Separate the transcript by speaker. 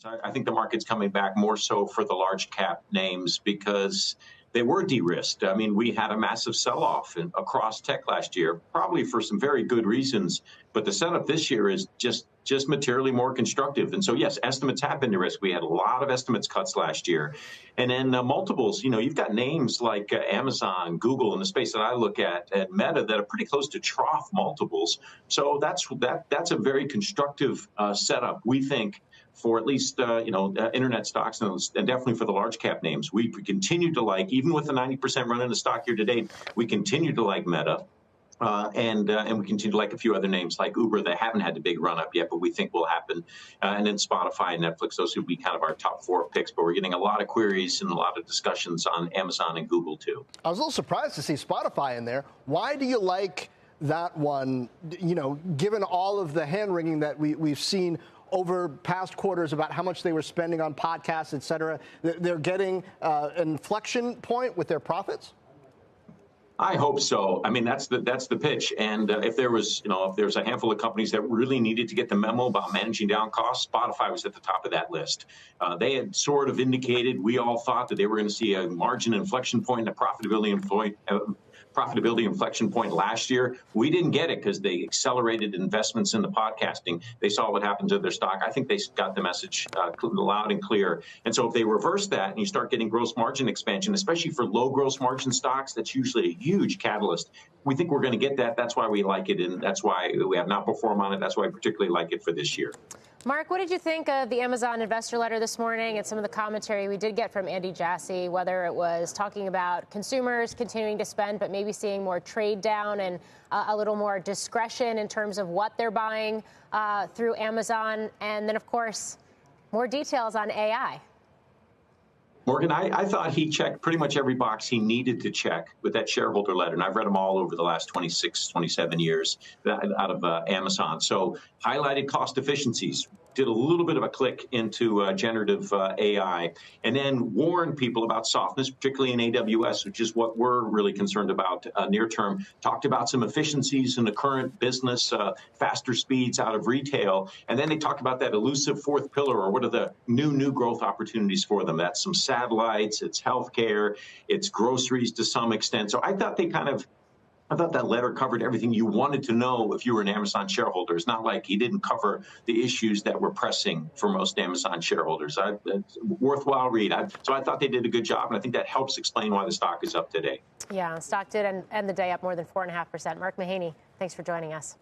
Speaker 1: I think the market's coming back more so for the large cap names because they were de-risked. I mean, we had a massive sell-off across tech last year, probably for some very good reasons. But the setup this year is just materially more constructive. And so, yes, estimates have been de-risked. We had a lot of estimates cuts last year. And then multiples, you've got names like Amazon, Google in the space that I look at Meta that are pretty close to trough multiples. So that's a very constructive setup, we think, for at least internet stocks and definitely for the large cap names. We continue to like, even with the 90% run in the stock year to date, we continue to like Meta. And we continue to like a few other names like Uber that haven't had the big run up yet, but we think will happen. And then Spotify and Netflix, those would be kind of our top 4 picks. But we're getting a lot of queries and a lot of discussions on Amazon and Google, too.
Speaker 2: I was a little surprised to see Spotify in there. Why do you like that one, given all of the hand-wringing that we've seen over past quarters about how much they were spending on podcasts, et cetera? They're getting an inflection point with their profits?
Speaker 1: I hope so. I mean, that's the pitch. And if there was a handful of companies that really needed to get the memo about managing down costs, Spotify was at the top of that list. They had sort of indicated, we all thought that they were going to see a margin inflection point and a profitability inflection point last year. We didn't get it because they accelerated investments in the podcasting. They saw what happened to their stock. I think they got the message loud and clear. And so if they reverse that and you start getting gross margin expansion, especially for low gross margin stocks, that's usually a huge catalyst. We think we're going to get that. That's why we like it. And that's why we have not performed on it. That's why I particularly like it for this year.
Speaker 3: Mark, what did you think of the Amazon investor letter this morning and some of the commentary we did get from Andy Jassy, whether it was talking about consumers continuing to spend, but maybe seeing more trade down and a little more discretion in terms of what they're buying through Amazon? And then, of course, more details on AI.
Speaker 1: Morgan, I thought he checked pretty much every box he needed to check with that shareholder letter. And I've read them all over the last 26, 27 years out of Amazon. So highlighted cost efficiencies, did a little bit of a click into generative AI, and then warned people about softness, particularly in AWS, which is what we're really concerned about near term. Talked about some efficiencies in the current business, faster speeds out of retail. And then they talked about that elusive fourth pillar, or what are the new growth opportunities for them. That's some satellites, it's healthcare, it's groceries to some extent. So I thought that letter covered everything you wanted to know if you were an Amazon shareholder. It's not like he didn't cover the issues that were pressing for most Amazon shareholders. It's a worthwhile read. So I thought they did a good job, and I think that helps explain why the stock is up today.
Speaker 3: Yeah, stock did end the day up more than 4.5%. Mark Mahaney, thanks for joining us.